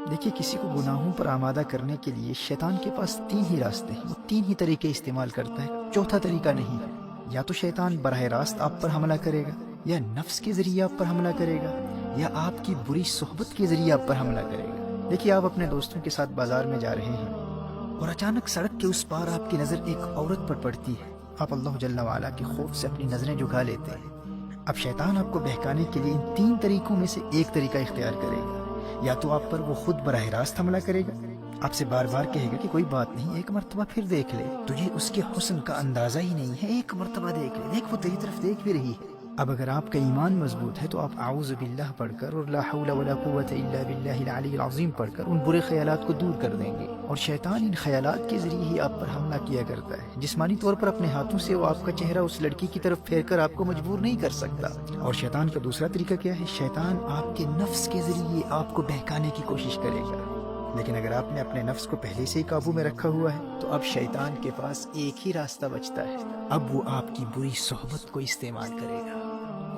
دیکھیے کسی کو گناہوں پر آمادہ کرنے کے لیے شیطان کے پاس 3 ہی راستے ہیں، وہ 3 ہی طریقے استعمال کرتا ہے، چوتھا طریقہ نہیں ہے۔ یا تو شیطان براہ راست آپ پر حملہ کرے گا، یا نفس کے ذریعے آپ پر حملہ کرے گا، یا آپ کی بری صحبت کے ذریعے آپ پر حملہ کرے گا۔ دیکھیے آپ اپنے دوستوں کے ساتھ بازار میں جا رہے ہیں اور اچانک سڑک کے اس پار آپ کی نظر ایک عورت پر پڑتی ہے، آپ اللہ جل وعلا کے خوف سے اپنی نظریں جھکا لیتے ہیں۔ اب شیطان آپ کو بہکانے کے لیے ان 3 طریقوں میں سے ایک طریقہ اختیار کرے گا۔ یا تو آپ پر وہ خود براہ راست حملہ کرے گا، آپ سے بار بار کہے گا کہ کوئی بات نہیں، ایک مرتبہ پھر دیکھ لے، تجھے اس کے حسن کا اندازہ ہی نہیں ہے، ایک مرتبہ دیکھ لے، دیکھ وہ تیری طرف دیکھ بھی رہی ہے۔ اب اگر آپ کا ایمان مضبوط ہے تو آپ اعوذ باللہ پڑھ کر اور لا حول ولا قوت الا باللہ العلی العظیم پڑھ کر ان برے خیالات کو دور کر دیں گے۔ اور شیطان ان خیالات کے ذریعے ہی آپ پر حملہ کیا کرتا ہے، جسمانی طور پر اپنے ہاتھوں سے وہ آپ کا چہرہ اس لڑکی کی طرف پھیر کر آپ کو مجبور نہیں کر سکتا۔ اور شیطان کا دوسرا طریقہ کیا ہے؟ شیطان آپ کے نفس کے ذریعے آپ کو بہکانے کی کوشش کرے گا، لیکن اگر آپ نے اپنے نفس کو پہلے سے ہی قابو میں رکھا ہوا ہے تو اب شیطان کے پاس ایک ہی راستہ بچتا ہے، اب وہ آپ کی بری صحبت کو استعمال کرے گا۔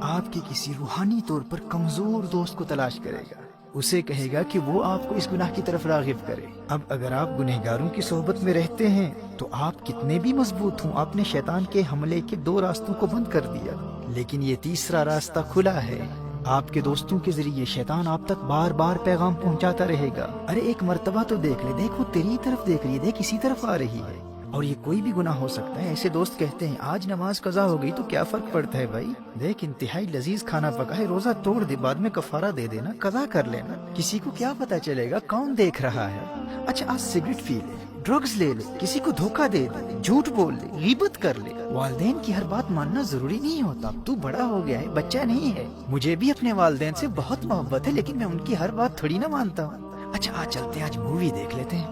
آپ کے کسی روحانی طور پر کمزور دوست کو تلاش کرے گا، اسے کہے گا کہ وہ آپ کو اس گناہ کی طرف راغب کرے۔ اب اگر آپ گنہگاروں کی صحبت میں رہتے ہیں تو آپ کتنے بھی مضبوط ہوں، آپ نے شیطان کے حملے کے 2 راستوں کو بند کر دیا، لیکن یہ تیسرا راستہ کھلا ہے۔ آپ کے دوستوں کے ذریعے شیطان آپ تک بار بار پیغام پہنچاتا رہے گا، ارے ایک مرتبہ تو دیکھ لے، دیکھ وہ تیری طرف دیکھ رہی ہے، دیکھ اسی طرف آ رہی ہے۔ اور یہ کوئی بھی گناہ ہو سکتا ہے۔ ایسے دوست کہتے ہیں آج نماز قضا ہو گئی تو کیا فرق پڑتا ہے بھائی، دیکھ انتہائی لذیذ کھانا پکا ہے، روزہ توڑ دے، بعد میں کفارہ دے دینا، قضا کر لینا، کسی کو کیا پتا چلے گا، کون دیکھ رہا ہے۔ اچھا آج سگریٹ پی لے، ڈرگز لے لے، کسی کو دھوکہ دے دے، جھوٹ بول لے، غیبت کر لے۔ والدین کی ہر بات ماننا ضروری نہیں ہوتا، تو بڑا ہو گیا ہے، بچہ نہیں ہے۔ مجھے بھی اپنے والدین سے بہت محبت ہے، لیکن میں ان کی ہر بات تھوڑی نہ مانتا ہوں۔ اچھا آج چلتے ہیں، آج مووی دیکھ لیتے ہیں۔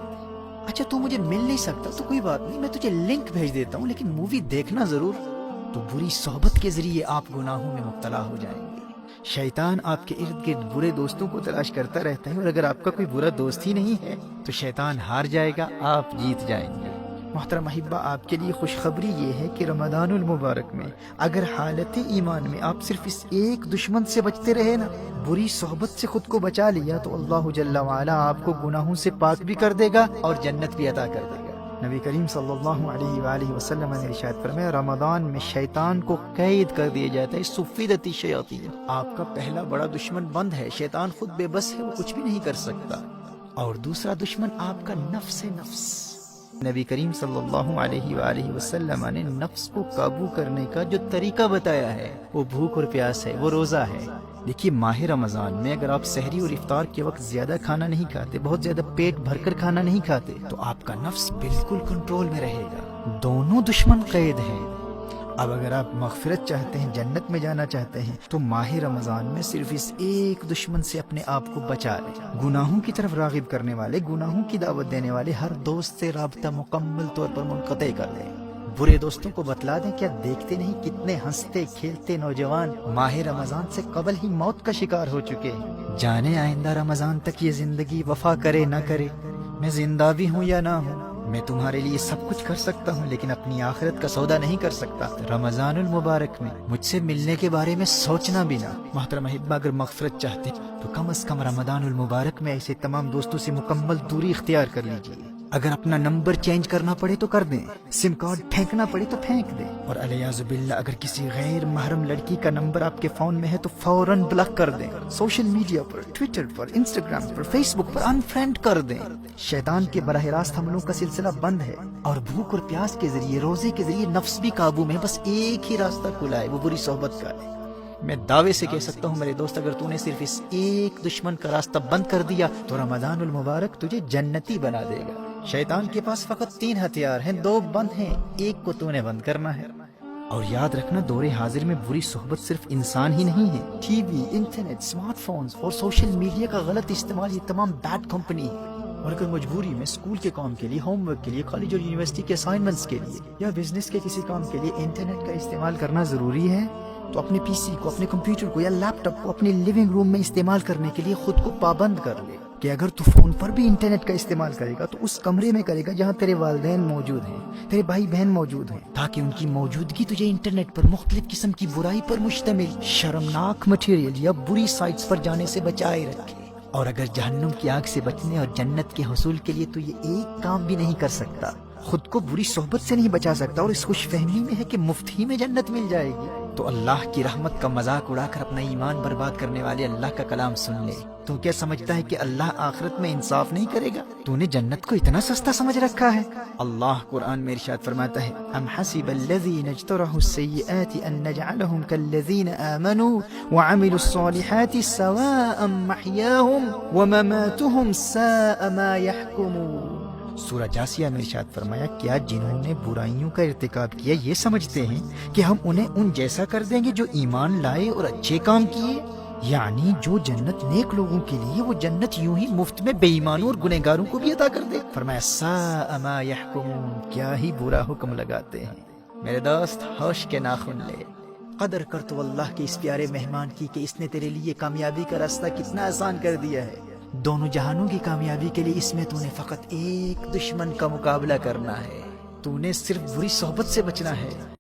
اچھا تو مجھے مل نہیں سکتا تو کوئی بات نہیں، میں تجھے لنک بھیج دیتا ہوں، لیکن مووی دیکھنا ضرور۔ تو بری صحبت کے ذریعے آپ گناہوں میں مبتلا ہو جائیں گے۔ شیطان آپ کے ارد گرد برے دوستوں کو تلاش کرتا رہتا ہے، اور اگر آپ کا کوئی برا دوست ہی نہیں ہے تو شیطان ہار جائے گا، آپ جیت جائیں گے۔ محترم احبہ، آپ کے لیے خوشخبری یہ ہے کہ رمضان المبارک میں اگر حالت ایمان میں آپ صرف اس ایک دشمن سے بچتے رہے نا، بری صحبت سے خود کو بچا لیا، تو اللہ جل وعلا آپ کو گناہوں سے پاک بھی کر دے گا اور جنت بھی عطا کر دے گا۔ نبی کریم صلی اللہ علیہ وآلہ وسلم نے ارشاد فرمایا، رمضان میں شیطان کو قید کر دیا جاتا ہے، سفیدت الشیاطین۔ آپ کا پہلا بڑا دشمن بند ہے، شیطان خود بے بس ہے، وہ کچھ بھی نہیں کر سکتا۔ اور دوسرا دشمن آپ کا نفس نفس۔ نبی کریم صلی اللہ علیہ وآلہ وسلم نے نفس کو قابو کرنے کا جو طریقہ بتایا ہے وہ بھوک اور پیاس ہے، وہ روزہ ہے۔ دیکھیے ماہ رمضان میں اگر آپ سحری اور افطار کے وقت زیادہ کھانا نہیں کھاتے، بہت زیادہ پیٹ بھر کر کھانا نہیں کھاتے، تو آپ کا نفس بالکل کنٹرول میں رہے گا، دونوں دشمن قید ہیں۔ اب اگر آپ مغفرت چاہتے ہیں، جنت میں جانا چاہتے ہیں، تو ماہ رمضان میں صرف اس ایک دشمن سے اپنے آپ کو بچا لیں۔ گناہوں کی طرف راغب کرنے والے، گناہوں کی دعوت دینے والے ہر دوست سے رابطہ مکمل طور پر منقطع کر دیں۔ برے دوستوں کو بتلا دیں، کیا دیکھتے نہیں کتنے ہنستے کھیلتے نوجوان ماہ رمضان سے قبل ہی موت کا شکار ہو چکے ہیں۔ جانے آئندہ رمضان تک یہ زندگی وفا کرے نہ کرے، میں زندہ بھی ہوں یا نہ ہوں، میں تمہارے لیے سب کچھ کر سکتا ہوں، لیکن اپنی آخرت کا سودا نہیں کر سکتا۔ رمضان المبارک میں مجھ سے ملنے کے بارے میں سوچنا بھی نہ۔ محترم احبہ، اگر مغفرت چاہتے تو کم از کم رمضان المبارک میں ایسے تمام دوستوں سے مکمل دوری اختیار کر لیجیے۔ اگر اپنا نمبر چینج کرنا پڑے تو کر دیں، سم کارڈ پھینکنا پڑے تو پھینک دیں، اور الیاذ باللہ اگر کسی غیر محرم لڑکی کا نمبر آپ کے فون میں ہے تو فوراً بلاک کر دیں۔ سوشل میڈیا پر، ٹویٹر پر، انسٹاگرام پر، فیس بک پر انفرینڈ کر دیں۔ شیطان کے براہ راست حملوں کا سلسلہ بند ہے، اور بھوک اور پیاس کے ذریعے، روزے کے ذریعے نفس بھی قابو میں، بس ایک ہی راستہ کھلا ہے، وہ بری صحبت کا ہے۔ میں دعوے سے کہہ سکتا ہوں میرے دوست، اگر تو نے صرف اس ایک دشمن کا راستہ بند کر دیا تو رمضان المبارک تجھے جنتی بنا دے گا۔ شیطان کے پاس فقط 3 ہتھیار ہیں، 2 بند ہیں، ایک کو تو نے بند کرنا ہے۔ اور یاد رکھنا، دور حاضر میں بری صحبت صرف انسان ہی نہیں ہے، T V, internet, smart phones اور سوشل میڈیا کا غلط استعمال، یہ تمام بیڈ کمپنی ہے۔ اور اگر مجبوری میں اسکول کے کام کے لیے، ہوم ورک کے لیے، کالج اور یونیورسٹی کے اسائنمنٹس کے لیے، یا بزنس کے کسی کام کے لیے انٹرنیٹ کا استعمال کرنا ضروری ہے، تو اپنے پی سی کو، اپنے کمپیوٹر کو یا لیپ ٹاپ کو اپنے لیونگ روم میں استعمال کرنے کے لیے خود کو پابند کر لے کہ اگر تو فون پر بھی انٹرنیٹ کا استعمال کرے گا تو اس کمرے میں کرے گا جہاں تیرے والدین موجود ہیں، تیرے بھائی بہن موجود ہیں، تاکہ ان کی موجودگی تجھے انٹرنیٹ پر مختلف قسم کی برائی پر مشتمل شرمناک مٹیریل یا بری سائٹس پر جانے سے بچائے رکھے۔ اور اگر جہنم کی آگ سے بچنے اور جنت کے حصول کے لیے تو یہ ایک کام بھی نہیں کر سکتا، خود کو بری صحبت سے نہیں بچا سکتا، اور اس خوش فہمی میں ہے کہ مفت ہی میں جنت مل جائے گی، تو اللہ کی رحمت کا مذاق اڑا کر اپنا ایمان برباد کرنے والے اللہ کا کلام سن لے۔ تو کیا سمجھتا ہے کہ اللہ آخرت میں انصاف نہیں کرے گا؟ تو نے جنت کو اتنا سستا سمجھ رکھا ہے؟ اللہ قرآن میں ارشاد فرماتا ہے، ام حسب الذین اجترحوا السیئات ان نجعلهم كالذین آمنوا وعملوا الصالحات سواء محیاهم ومماتهم ساء ما يحکمون۔ سورہ جاسیہ میں ارشاد فرمایا، کیا جنہوں نے برائیوں کا ارتکاب کیا یہ سمجھتے ہیں کہ ہم انہیں ان جیسا کر دیں گے جو ایمان لائے اور اچھے کام کیے؟ یعنی جو جنت نیک لوگوں کے لیے، وہ جنت یوں ہی مفت میں بے ایمانوں اور گنہگاروں کو بھی عطا کر دے۔ فرمایا ساء ما یحکمون، کیا ہی برا حکم لگاتے ہیں۔ میرے دوست ہوش کے ناخن لے، قدر کر تو اللہ کے اس پیارے مہمان کی کہ اس نے تیرے لیے کامیابی کا راستہ کتنا آسان کر دیا ہے۔ دونوں جہانوں کی کامیابی کے لیے اس میں تو نے فقط ایک دشمن کا مقابلہ کرنا ہے، تو نے صرف بری صحبت سے بچنا ہے۔